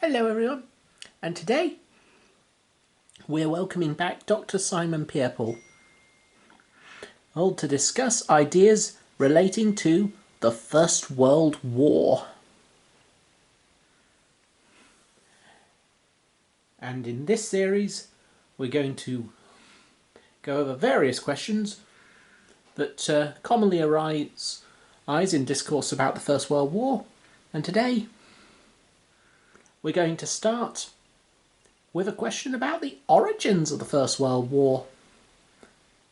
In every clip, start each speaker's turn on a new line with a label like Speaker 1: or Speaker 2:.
Speaker 1: Hello everyone, and today we're welcoming back Dr Simon Peaple to discuss ideas relating to the First World War. And in this series we're going to go over various questions that commonly arise in discourse about the First World War, and today we're going to start with a question about the origins of the First World War.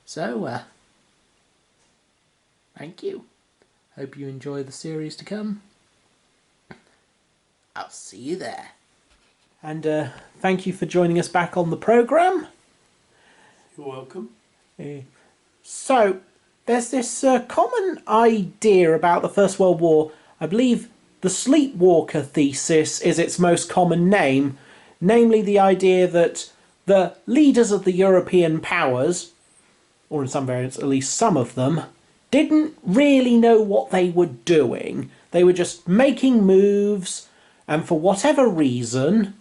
Speaker 1: So, thank you. Hope you enjoy the series to come. I'll see you there. And thank you for joining us back on the programme.
Speaker 2: You're welcome.
Speaker 1: So, there's this common idea about the First World War. I believe the Sleepwalker Thesis is its most common name, namely the idea that the leaders of the European powers, or in some variants at least some of them, didn't really know what they were doing. They were just making moves, and for whatever reason,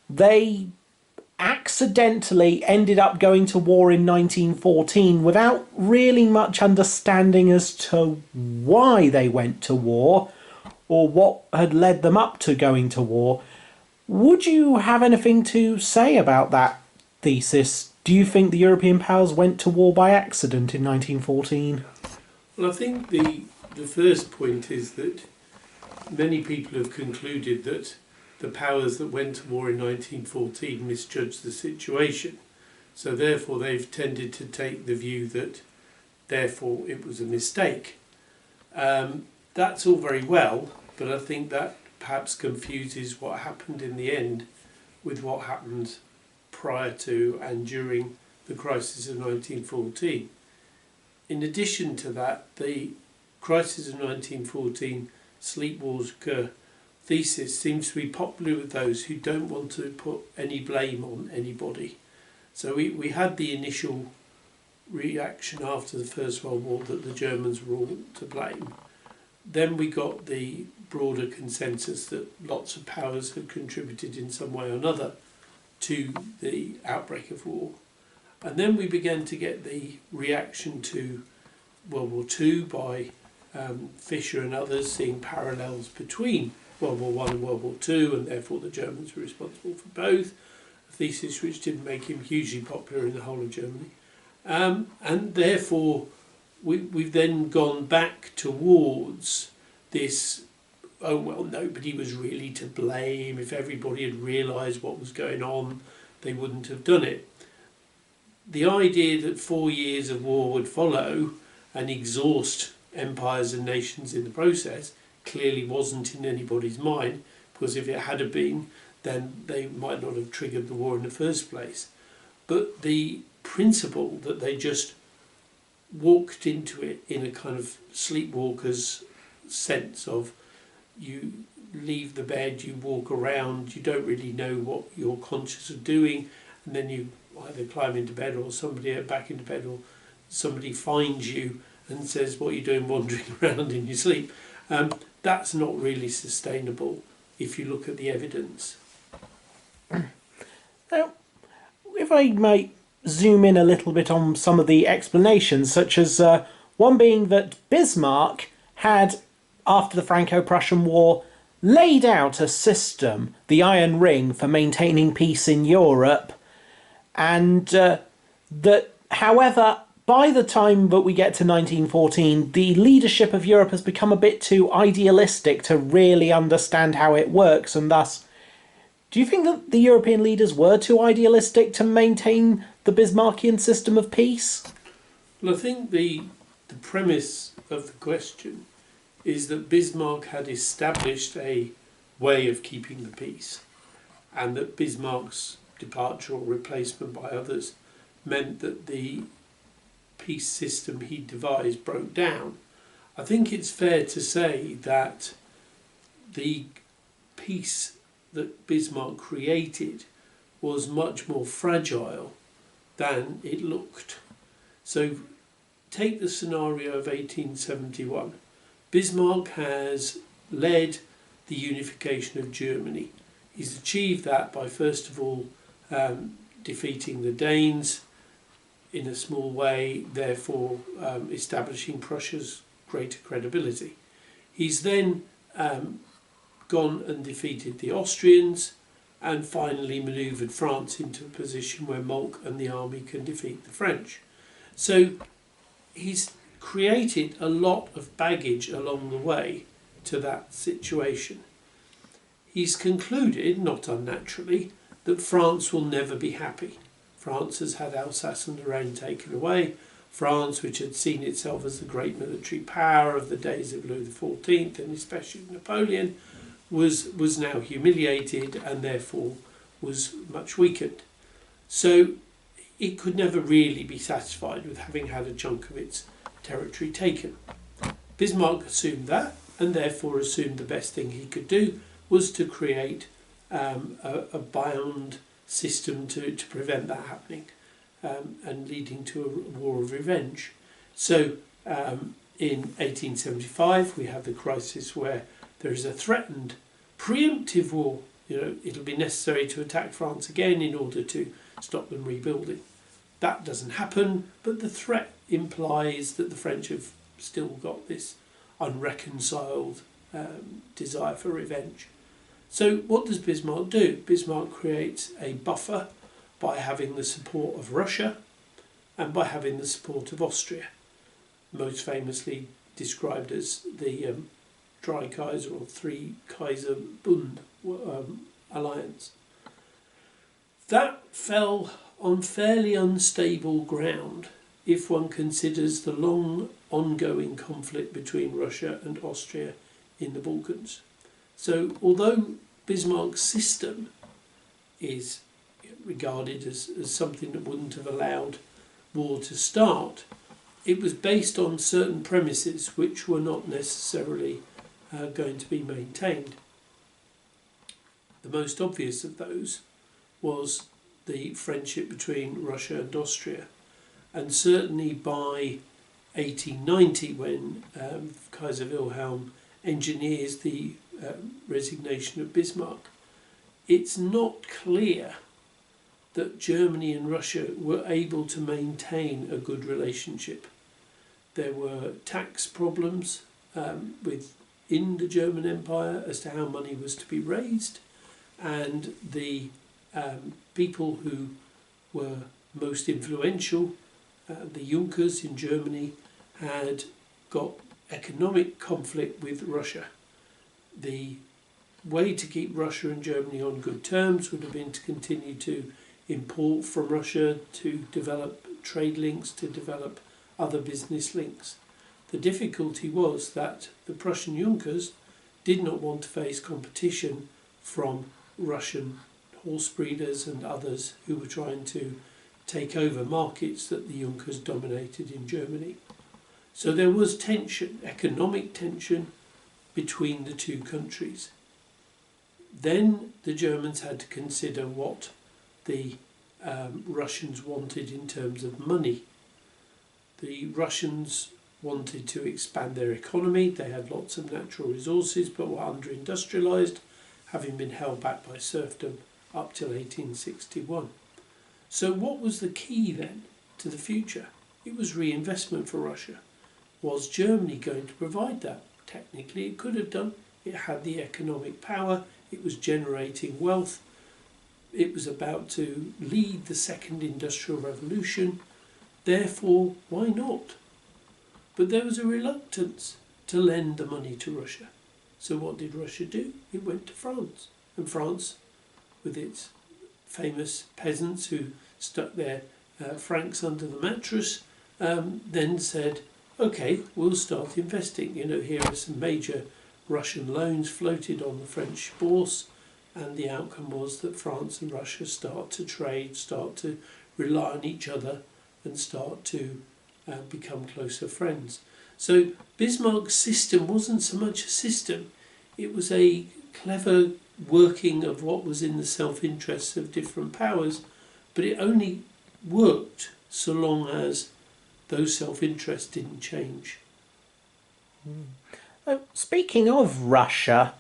Speaker 1: they accidentally ended up going to war in 1914 without really much understanding as to why they went to war or what had led them up to going to war. Would you have anything to say about that thesis? Do you think the European powers went to war by accident in 1914?
Speaker 2: Well, I think the first point is that many people have concluded that the powers that went to war in 1914 misjudged the situation. So therefore they've tended to take the view that therefore it was a mistake. That's all very well, but I think that perhaps confuses what happened in the end with what happened prior to and during the crisis of 1914. In addition to that, the crisis of 1914 Sleepwalker Thesis seems to be popular with those who don't want to put any blame on anybody. So we had the initial reaction after the First World War that the Germans were all to blame. Then we got the broader consensus that lots of powers had contributed in some way or another to the outbreak of war. And then we began to get the reaction to World War II by Fisher and others, seeing parallels between World War I and World War II, and therefore the Germans were responsible for both, a thesis which didn't make him hugely popular in the whole of Germany. And therefore we've then gone back towards this, oh well, nobody was really to blame. If everybody had realised what was going on, they wouldn't have done it. The idea that 4 years of war would follow and exhaust empires and nations in the process clearly wasn't in anybody's mind, because if it had been, then they might not have triggered the war in the first place. But the principle that they just walked into it in a kind of sleepwalker's sense of, you leave the bed, you walk around, you don't really know what you're conscious of doing, and then you either climb into bed or somebody back into bed, or somebody finds you and says, what are you doing wandering around in your sleep? That's not really sustainable if you look at the evidence.
Speaker 1: Now, if I might zoom in a little bit on some of the explanations, such as one being that Bismarck had, after the Franco-Prussian War, laid out a system, the Iron Ring, for maintaining peace in Europe, and that, however, by the time that we get to 1914, the leadership of Europe has become a bit too idealistic to really understand how it works, and thus, do you think that the European leaders were too idealistic to maintain the Bismarckian system of peace?
Speaker 2: Well, I think the premise of the question is that Bismarck had established a way of keeping the peace, and that Bismarck's departure or replacement by others meant that the peace system he devised broke down. I think it's fair to say that the peace that Bismarck created was much more fragile than it looked. So take the scenario of 1871. Bismarck has led the unification of Germany. He's achieved that by, first of all, defeating the Danes in a small way, therefore establishing Prussia's greater credibility. He's then gone and defeated the Austrians and finally manoeuvred France into a position where Moltke and the army can defeat the French. So he's created a lot of baggage along the way to that situation. He's concluded, not unnaturally, that France will never be happy. France has had Alsace and Lorraine taken away. France, which had seen itself as the great military power of the days of Louis XIV and especially Napoleon, was now humiliated and therefore was much weakened. So it could never really be satisfied with having had a chunk of its territory taken. Bismarck assumed that, and therefore assumed the best thing he could do was to create a bound system to prevent that happening, and leading to a war of revenge. So in 1875 we have the crisis where there is a threatened preemptive war. It'll be necessary to attack France again in order to stop them rebuilding. That doesn't happen, but the threat implies that the French have still got this unreconciled desire for revenge. So what does Bismarck do? Bismarck creates a buffer by having the support of Russia and by having the support of Austria, most famously described as the Drei Kaiser or Three Kaiser Bund alliance. That fell on fairly unstable ground if one considers the long ongoing conflict between Russia and Austria in the Balkans. So although Bismarck's system is regarded as something that wouldn't have allowed war to start, it was based on certain premises which were not necessarily going to be maintained. The most obvious of those was the friendship between Russia and Austria, and certainly by 1890, when Kaiser Wilhelm engineers the resignation of Bismarck, it's not clear that Germany and Russia were able to maintain a good relationship. There were tax problems within the German Empire as to how money was to be raised, and the people who were most influential, the Junkers in Germany, had got economic conflict with Russia. The way to keep Russia and Germany on good terms would have been to continue to import from Russia, to develop trade links, to develop other business links. The difficulty was that the Prussian Junkers did not want to face competition from Russian horse breeders and others who were trying to take over markets that the Junkers dominated in Germany. So there was tension, economic tension, between the two countries. Then the Germans had to consider what the Russians wanted in terms of money. The Russians wanted to expand their economy. They had lots of natural resources but were under-industrialised, having been held back by serfdom up till 1861. So what was the key then to the future? It was reinvestment for Russia. Was Germany going to provide that? Technically it could have done. It had the economic power, it was generating wealth, it was about to lead the second industrial revolution, therefore why not? But there was a reluctance to lend the money to Russia. So what did Russia do? It went to France, and France, with its famous peasants who stuck their francs under the mattress, then said, okay, we'll start investing. Here are some major Russian loans floated on the French bourse, and the outcome was that France and Russia start to trade, start to rely on each other, and start to become closer friends. So Bismarck's system wasn't so much a system, it was a clever working of what was in the self-interests of different powers, but it only worked so long as those self-interests didn't change.
Speaker 1: Speaking of Russia,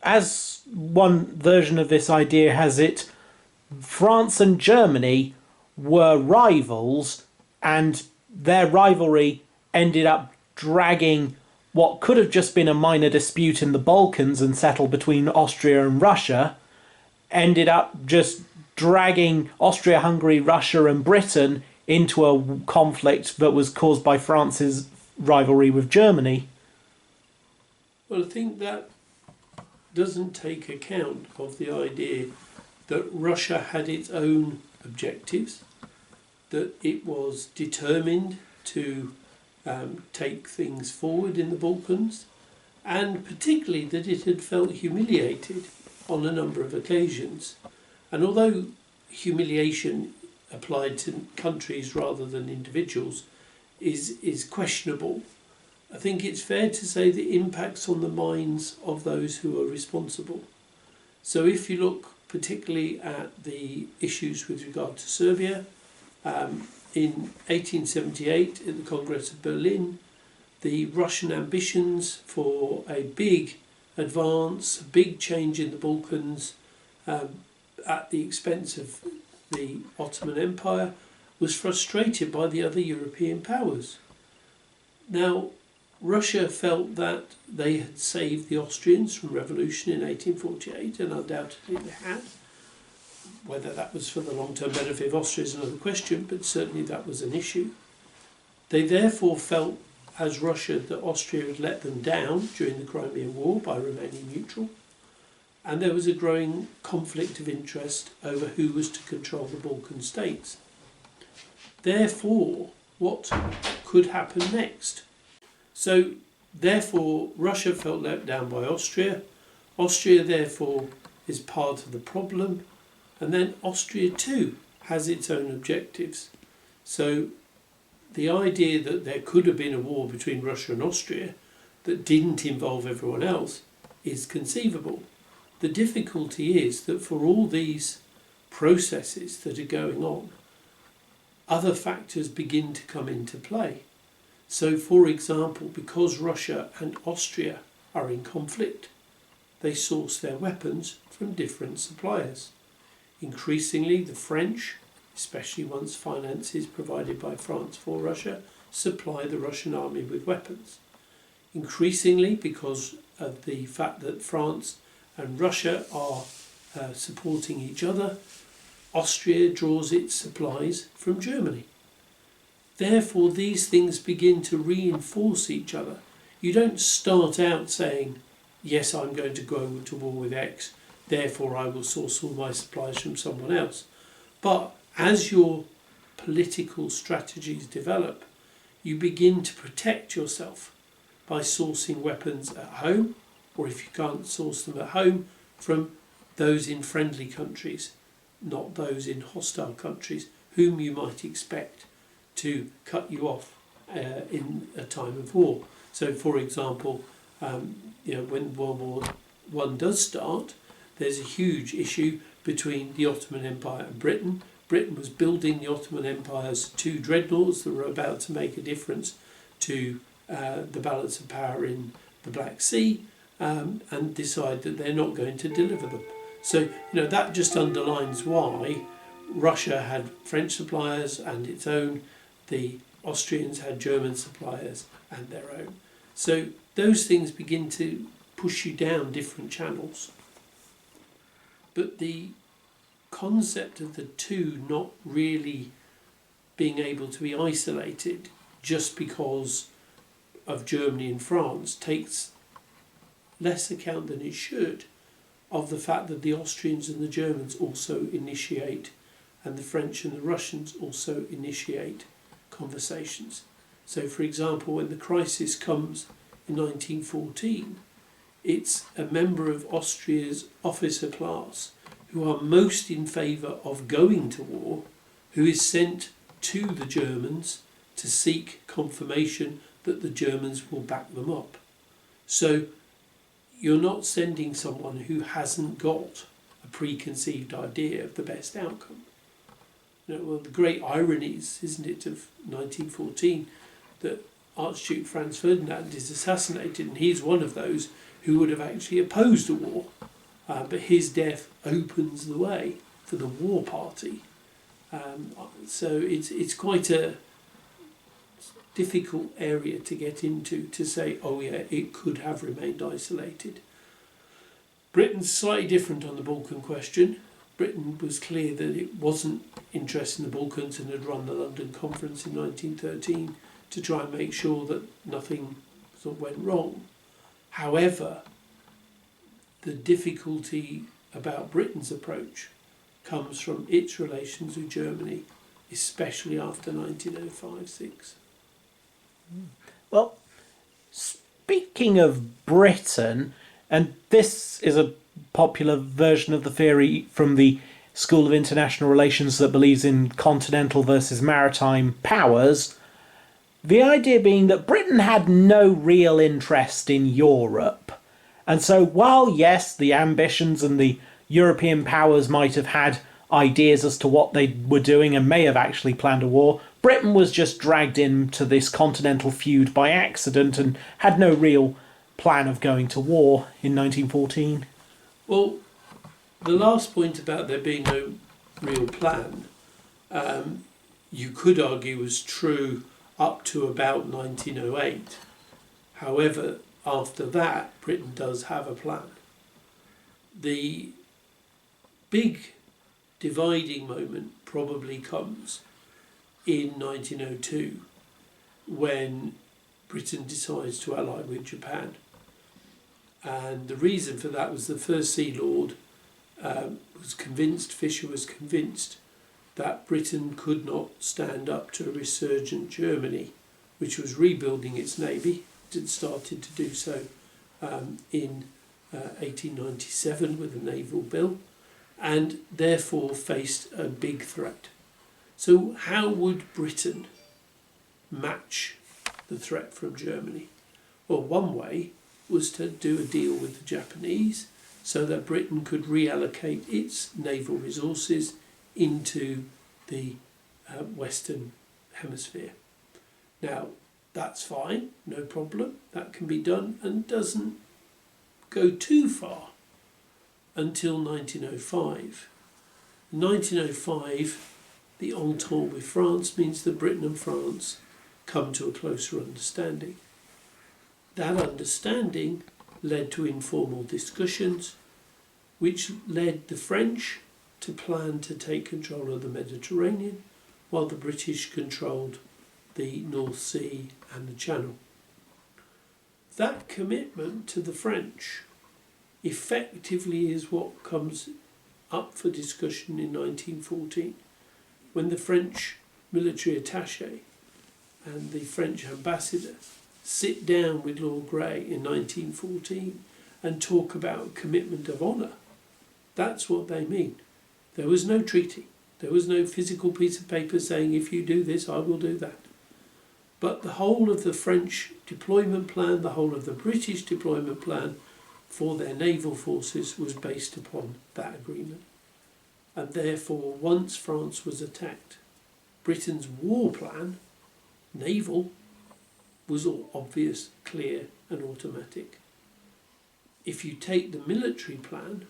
Speaker 1: as one version of this idea has it, France and Germany were rivals, and their rivalry ended up dragging what could have just been a minor dispute in the Balkans and settled between Austria and Russia, ended up just dragging Austria, Hungary, Russia, and Britain into a conflict that was caused by France's rivalry with Germany.
Speaker 2: Well, I think that doesn't take account of the idea that Russia had its own objectives, that it was determined to take things forward in the Balkans, and particularly that it had felt humiliated on a number of occasions. And although humiliation applied to countries rather than individuals is questionable, I think it's fair to say the impacts on the minds of those who are responsible. So if you look particularly at the issues with regard to Serbia, in 1878 at the Congress of Berlin, the Russian ambitions for a big advance, a big change in the Balkans at the expense of the Ottoman Empire was frustrated by the other European powers. Now, Russia felt that they had saved the Austrians from revolution in 1848, and undoubtedly they had. Whether that was for the long-term benefit of Austria is another question, but certainly that was an issue. They therefore felt, as Russia, that Austria had let them down during the Crimean War by remaining neutral, and there was a growing conflict of interest over who was to control the Balkan states. Therefore, what could happen next? So, therefore, Russia felt let down by Austria. Austria, therefore, is part of the problem. And then Austria too has its own objectives. So the idea that there could have been a war between Russia and Austria that didn't involve everyone else is conceivable. The difficulty is that for all these processes that are going on, other factors begin to come into play. So, for example, because Russia and Austria are in conflict, they source their weapons from different suppliers. Increasingly, the French, especially once finance is provided by France for Russia, supply the Russian army with weapons. Increasingly, because of the fact that France and Russia are supporting each other, Austria draws its supplies from Germany. Therefore, these things begin to reinforce each other. You don't start out saying, yes, I'm going to go to war with X, therefore I will source all my supplies from someone else. But as your political strategies develop, you begin to protect yourself by sourcing weapons at home, or if you can't source them at home, from those in friendly countries, not those in hostile countries, whom you might expect to cut you off in a time of war. So, for example, when World War I does start, there's a huge issue between the Ottoman Empire and Britain. Britain was building the Ottoman Empire's two dreadnoughts that were about to make a difference to the balance of power in the Black Sea, and decide that they're not going to deliver them. So, that just underlines why Russia had French suppliers and its own, the Austrians had German suppliers and their own. So those things begin to push you down different channels. But the concept of the two not really being able to be isolated just because of Germany and France takes less account than it should of the fact that the Austrians and the Germans also initiate, and the French and the Russians also initiate conversations. So, for example, when the crisis comes in 1914, it's a member of Austria's officer class who are most in favour of going to war who is sent to the Germans to seek confirmation that the Germans will back them up. So you're not sending someone who hasn't got a preconceived idea of the best outcome. Well, the great ironies, isn't it, of 1914, that Archduke Franz Ferdinand is assassinated, and he's one of those who would have actually opposed a war, but his death opens the way for the war party. So it's quite a difficult area to get into to say, oh yeah, it could have remained isolated. Britain's slightly different on the Balkan question. Britain was clear that it wasn't interested in the Balkans and had run the London Conference in 1913 to try and make sure that nothing sort of went wrong. However, the difficulty about Britain's approach comes from its relations with Germany, especially after 1905-6.
Speaker 1: Well, speaking of Britain, and this is a popular version of the theory from the School of International Relations that believes in continental versus maritime powers, the idea being that Britain had no real interest in Europe. And so while, yes, the ambitions and the European powers might have had ideas as to what they were doing and may have actually planned a war, Britain was just dragged into this continental feud by accident and had no real plan of going to war in 1914.
Speaker 2: Well, the last point about there being no real plan, you could argue was true up to about 1908. However, after that, Britain does have a plan. The big dividing moment probably comes in 1902 when Britain decides to ally with Japan. And the reason for that was the First Sea Lord was convinced, Fisher was convinced, that Britain could not stand up to a resurgent Germany, which was rebuilding its navy. It had started to do so in 1897 with a naval bill, and therefore faced a big threat. So how would Britain match the threat from Germany? Well, one way was to do a deal with the Japanese so that Britain could reallocate its naval resources into the Western Hemisphere. Now, that's fine, no problem, that can be done, and doesn't go too far until 1905. In 1905, the entente with France means that Britain and France come to a closer understanding. That understanding led to informal discussions, which led the French to plan to take control of the Mediterranean, while the British controlled the North Sea and the Channel. That commitment to the French effectively is what comes up for discussion in 1914, when the French military attaché and the French ambassador sit down with Lord Grey in 1914 and talk about a commitment of honour. That's what they mean. There was no treaty. There was no physical piece of paper saying, if you do this, I will do that. But the whole of the French deployment plan, the whole of the British deployment plan for their naval forces was based upon that agreement. And therefore, once France was attacked, Britain's war plan, naval, was all obvious, clear and automatic. If you take the military plan,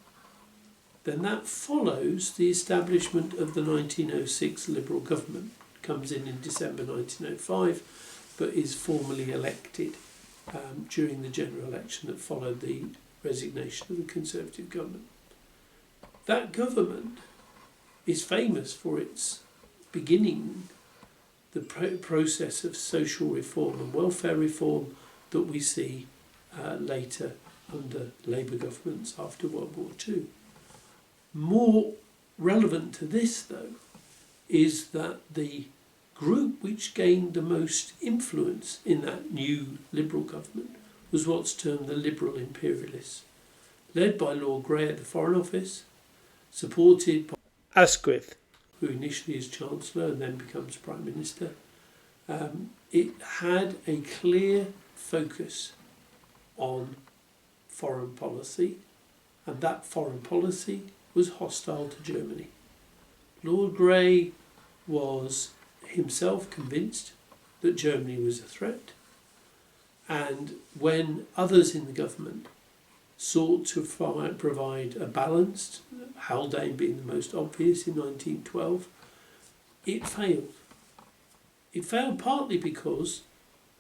Speaker 2: then that follows the establishment of the 1906 Liberal government. Comes in December 1905, but is formally elected during the general election that followed the resignation of the Conservative government. That government is famous for its beginning the process of social reform and welfare reform that we see later under Labour governments after World War II. More relevant to this, though, is that the group which gained the most influence in that new Liberal government was what's termed the Liberal Imperialists, led by Lord Grey at the Foreign Office, supported by Asquith, who initially is Chancellor and then becomes Prime Minister. It had a clear focus on foreign policy, and that foreign policy was hostile to Germany. Lord Grey was himself convinced that Germany was a threat, and when others in the government sought to provide a balanced, Haldane being the most obvious in 1912, it failed. It failed partly because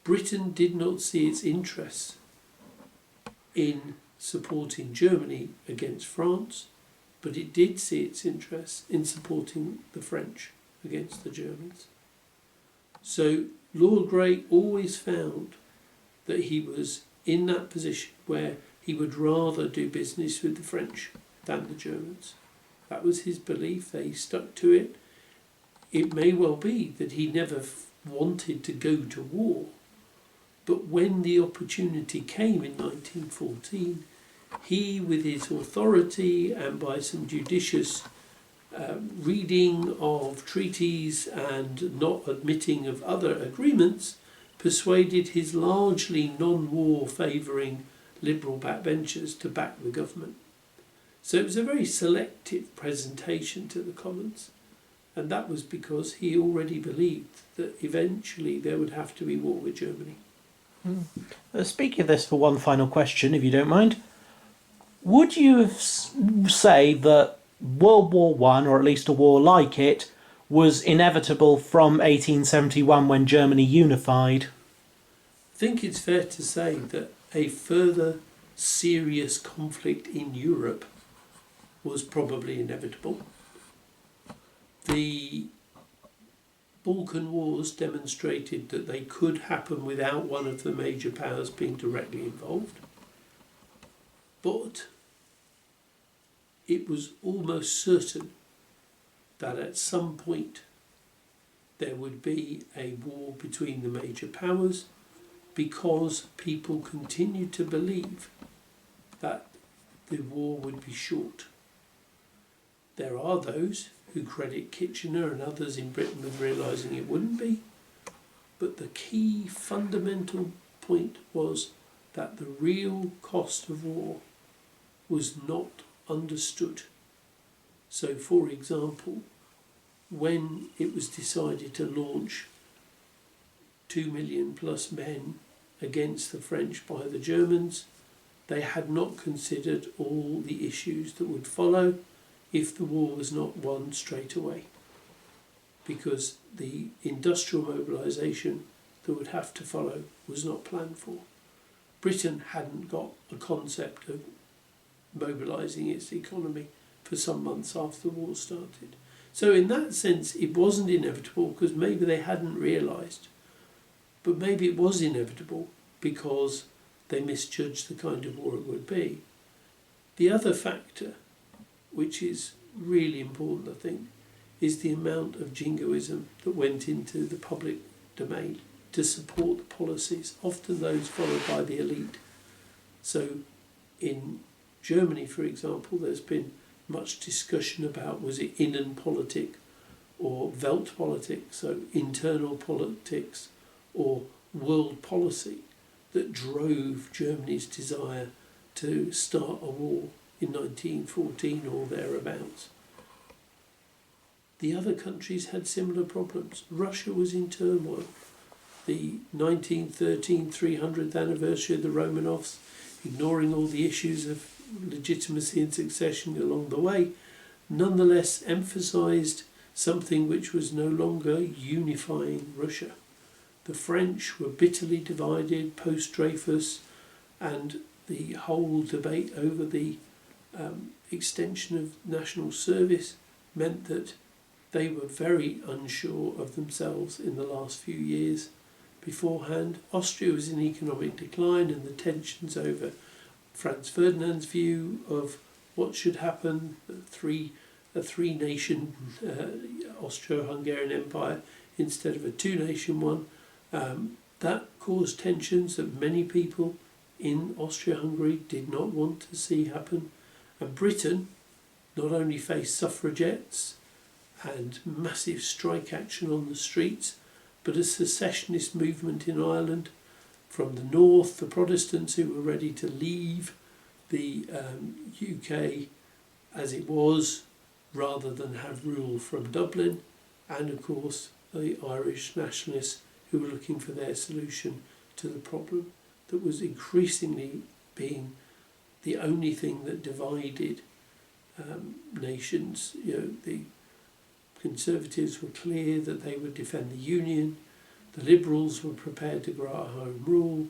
Speaker 2: Britain did not see its interests in supporting Germany against France, but it did see its interests in supporting the French against the Germans. So Lord Grey always found that he was in that position where he would rather do business with the French than the Germans. That was his belief, he stuck to it. It may well be that he never wanted to go to war, but when the opportunity came in 1914, he, with his authority and by some judicious reading of treaties and not admitting of other agreements, persuaded his largely non-war favouring Liberal backbenchers to back the government. So it was a very selective presentation to the Commons, and that was because he already believed that eventually there would have to be war with Germany.
Speaker 1: Speaking of this, for one final question, if you don't mind, would you say that World War One, or at least a war like it, was inevitable from 1871 when Germany unified?
Speaker 2: I think it's fair to say that a further serious conflict in Europe was probably inevitable. The Balkan Wars demonstrated that they could happen without one of the major powers being directly involved. But it was almost certain that at some point there would be a war between the major powers, because people continued to believe that the war would be short. There are those who credit Kitchener and others in Britain with realising it wouldn't be, but the key fundamental point was that the real cost of war was not understood. So, for example, when it was decided to launch 2 million plus men against the French by the Germans, they had not considered all the issues that would follow if the war was not won straight away, because the industrial mobilisation that would have to follow was not planned for. Britain hadn't got a concept of mobilising its economy for some months after the war started. So in that sense it wasn't inevitable because maybe they hadn't realised, but maybe it was inevitable because they misjudged the kind of war it would be. The other factor, which is really important I think, is the amount of jingoism that went into the public domain to support the policies, often those followed by the elite. So in Germany, for example, there's been much discussion about, was it Innenpolitik or Weltpolitik, so internal politics or world policy, that drove Germany's desire to start a war in 1914 or thereabouts. The other countries had similar problems. Russia was in turmoil. The 1913 300th anniversary of the Romanovs, ignoring all the issues of legitimacy and succession along the way, nonetheless emphasised something which was no longer unifying Russia. The French were bitterly divided post-Dreyfus, and the whole debate over the extension of national service meant that they were very unsure of themselves in the last few years. Beforehand, Austria was in economic decline, and the tensions over Franz Ferdinand's view of what should happen, a three-nation Austro-Hungarian Empire instead of a two-nation one, that caused tensions that many people in Austria-Hungary did not want to see happen. And Britain not only faced suffragettes and massive strike action on the streets, but a secessionist movement in Ireland. From the north, the Protestants who were ready to leave the UK as it was, rather than have rule from Dublin, and of course the Irish nationalists who were looking for their solution to the problem that was increasingly being the only thing that divided nations. The Conservatives were clear that they would defend the Union. The Liberals were prepared to grant Home Rule.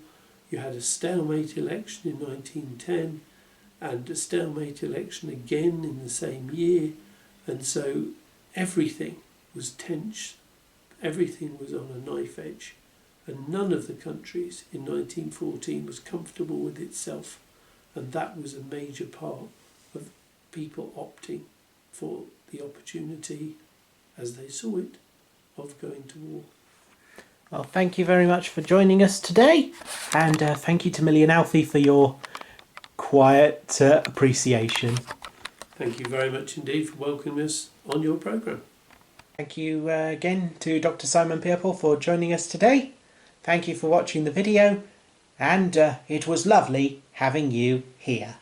Speaker 2: You had a stalemate election in 1910 and a stalemate election again in the same year. And so everything was tense. Everything was on a knife edge. And none of the countries in 1914 was comfortable with itself. And that was a major part of people opting for the opportunity, as they saw it, of going to war.
Speaker 1: Well, thank you very much for joining us today, and thank you to Millie and Alfie for your quiet appreciation.
Speaker 2: Thank you very much indeed for welcoming us on your programme.
Speaker 1: Thank you again to Dr Simon Peaple for joining us today. Thank you for watching the video, and it was lovely having you here.